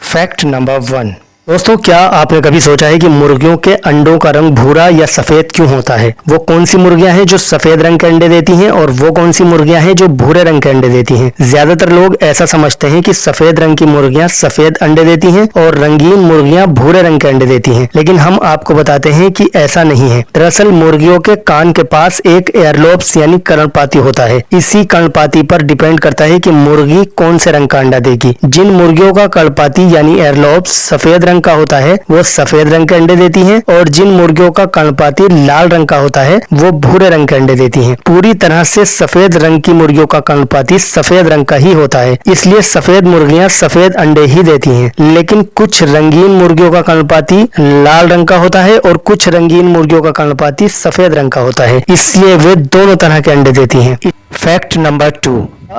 Fact number 1। दोस्तों, क्या आपने कभी सोचा है कि मुर्गियों के अंडों का रंग भूरा या सफेद क्यों होता है? वो कौन सी मुर्गियां हैं जो सफेद रंग के अंडे देती हैं और वो कौन सी मुर्गियां हैं जो भूरे रंग के अंडे देती हैं? ज्यादातर लोग ऐसा समझते हैं कि सफेद रंग की मुर्गियां सफेद अंडे देती हैं और रंगीन मुर्गियां भूरे रंग के अंडे देती हैं, लेकिन हम आपको बताते हैं कि ऐसा नहीं है। दरअसल मुर्गियों के कान के पास एक एयरलोब्स यानी कर्णपाती होता है। इसी कर्णपाती पर डिपेंड करता है कि मुर्गी कौन से रंग का अंडा देगी। जिन मुर्गियों का कर्णपाती यानी एयरलोब्स सफेद रंग का होता है वो सफेद रंग के अंडे देती हैं और जिन मुर्गियों का कर्णपाती लाल रंग का होता है वो भूरे रंग के अंडे देती हैं। पूरी तरह से सफेद रंग की मुर्गियों का कर्णपाती सफेद रंग का ही होता है, इसलिए सफेद मुर्गियां सफेद अंडे ही देती हैं। लेकिन कुछ रंगीन मुर्गियों का कर्णपाती लाल रंग का होता है और कुछ रंगीन मुर्गियों का कर्णपाती सफेद रंग का होता है, इसलिए वे दोनों तरह के अंडे देती हैं। Fact number 2।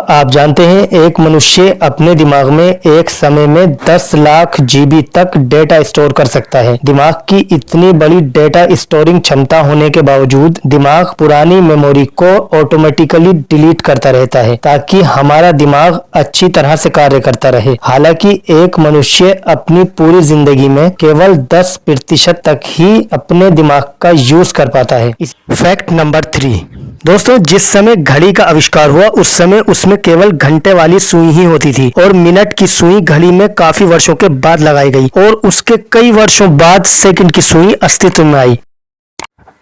आप जानते हैं एक मनुष्य अपने दिमाग में एक समय में 10 लाख जीबी तक डेटा स्टोर कर सकता है। दिमाग की इतनी बड़ी डेटा स्टोरिंग क्षमता होने के बावजूद दिमाग पुरानी मेमोरी को ऑटोमेटिकली डिलीट करता रहता है ताकि हमारा दिमाग अच्छी तरह से कार्य करता रहे। हालांकि एक मनुष्य अपनी पूरी जिंदगी में केवल 10% तक ही अपने दिमाग का यूज कर पाता है। Fact number 3। दोस्तों, जिस समय घड़ी का आविष्कार हुआ उस समय उसमें केवल घंटे वाली सुई ही होती थी और मिनट की सुई घड़ी में काफी वर्षों के बाद लगाई गई और उसके कई वर्षों बाद सेकंड की सुई अस्तित्व में आई।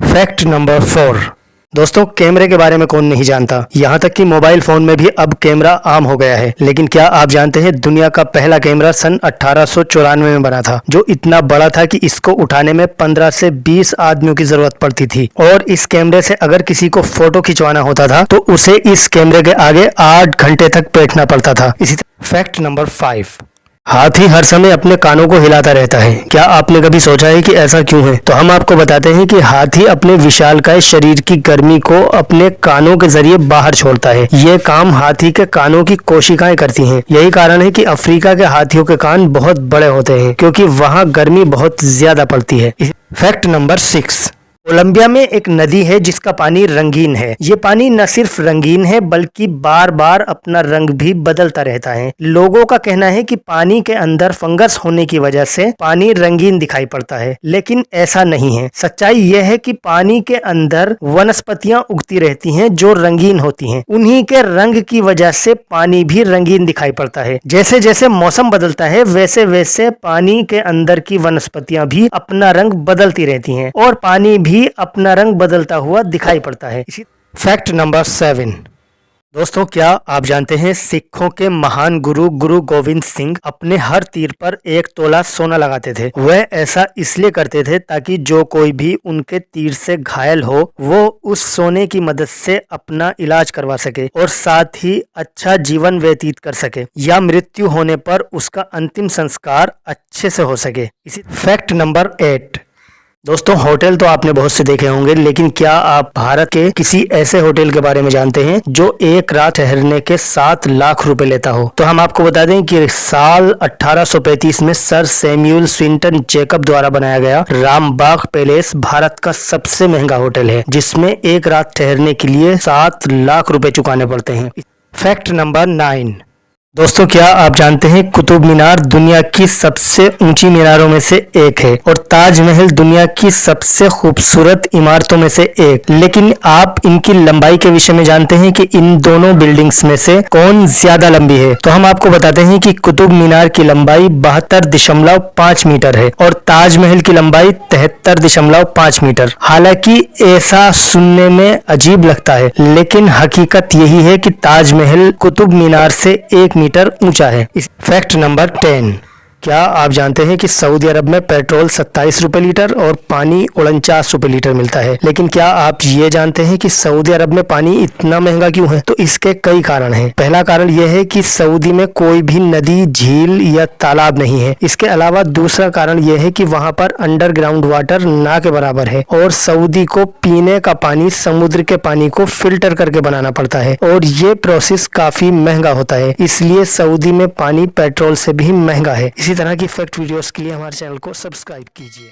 Fact number 4। दोस्तों, कैमरे के बारे में कौन नहीं जानता, यहाँ तक कि मोबाइल फोन में भी अब कैमरा आम हो गया है। लेकिन क्या आप जानते हैं दुनिया का पहला कैमरा सन 1894 में बना था, जो इतना बड़ा था कि इसको उठाने में 15 से 20 आदमियों की जरूरत पड़ती थी और इस कैमरे से अगर किसी को फोटो खिंचवाना होता था तो उसे इस कैमरे के आगे 8 घंटे तक बैठना पड़ता था। Fact number 5। हाथी हर समय अपने कानों को हिलाता रहता है। क्या आपने कभी सोचा है कि ऐसा क्यों है? तो हम आपको बताते हैं कि हाथी अपने विशालकाय शरीर की गर्मी को अपने कानों के जरिए बाहर छोड़ता है। ये काम हाथी के कानों की कोशिकाएं करती हैं। यही कारण है कि अफ्रीका के हाथियों के कान बहुत बड़े होते हैं, क्योंकि वहाँ गर्मी बहुत ज्यादा पड़ती है। Fact number 6। कोलंबिया में एक नदी है जिसका पानी रंगीन है। ये पानी न सिर्फ रंगीन है बल्कि बार बार अपना रंग भी बदलता रहता है। लोगों का कहना है कि पानी के अंदर फंगस होने की वजह से पानी रंगीन दिखाई पड़ता है, लेकिन ऐसा नहीं है। सच्चाई यह है कि पानी के अंदर वनस्पतियां उगती रहती हैं जो रंगीन होती हैं। उन्हीं के रंग की वजह से पानी भी रंगीन दिखाई पड़ता है। जैसे जैसे मौसम बदलता है वैसे वैसे पानी के अंदर की वनस्पतियां भी अपना रंग बदलती रहती हैं और पानी भी अपना रंग बदलता हुआ दिखाई पड़ता है। Fact number 7। दोस्तों, क्या आप जानते हैं सिखों के महान गुरु गुरु गोविंद सिंह अपने हर तीर पर 1 तोला सोना लगाते थे। वह ऐसा इसलिए करते थे ताकि जो कोई भी उनके तीर से घायल हो वो उस सोने की मदद से अपना इलाज करवा सके और साथ ही अच्छा जीवन व्यतीत कर सके या मृत्यु होने पर उसका अंतिम संस्कार अच्छे से हो सके। Fact number 8। दोस्तों, होटल तो आपने बहुत से देखे होंगे, लेकिन क्या आप भारत के किसी ऐसे होटल के बारे में जानते हैं जो एक रात ठहरने के 7 लाख रुपए लेता हो? तो हम आपको बता दें कि साल 1835 में सर सैमुअल स्विंटन जैकब द्वारा बनाया गया रामबाग पैलेस भारत का सबसे महंगा होटल है, जिसमें एक रात ठहरने के लिए 7 लाख रुपए चुकाने पड़ते हैं। Fact number 9। दोस्तों, क्या आप जानते हैं कुतुब मीनार दुनिया की सबसे ऊंची मीनारों में से एक है और ताजमहल दुनिया की सबसे खूबसूरत इमारतों में से एक। लेकिन आप इनकी लंबाई के विषय में जानते हैं कि इन दोनों बिल्डिंग्स में से कौन ज्यादा लंबी है? तो हम आपको बताते हैं कि कुतुब मीनार की लंबाई 72.5 मीटर है और ताजमहल की लंबाई 73.5 मीटर। हालांकि ऐसा सुनने में अजीब लगता है, लेकिन हकीकत यही है कि ताजमहल कुतुब मीनार से 1 मीटर ऊंचा है। Fact number 10। क्या आप जानते हैं कि सऊदी अरब में पेट्रोल 27 रुपए लीटर और पानी 49 रुपए लीटर मिलता है? लेकिन क्या आप ये जानते हैं कि सऊदी अरब में पानी इतना महंगा क्यों है? तो इसके कई कारण हैं। पहला कारण यह है कि सऊदी में कोई भी नदी, झील या तालाब नहीं है। इसके अलावा दूसरा कारण यह है कि वहाँ पर अंडरग्राउंड वाटर ना के बराबर है और सऊदी को पीने का पानी समुद्र के पानी को फिल्टर करके बनाना पड़ता है और ये प्रोसेस काफी महंगा होता है, इसलिए सऊदी में पानी पेट्रोल से भी महंगा है। इसी तरह की फैक्ट वीडियोस के लिए हमारे चैनल को सब्सक्राइब कीजिए।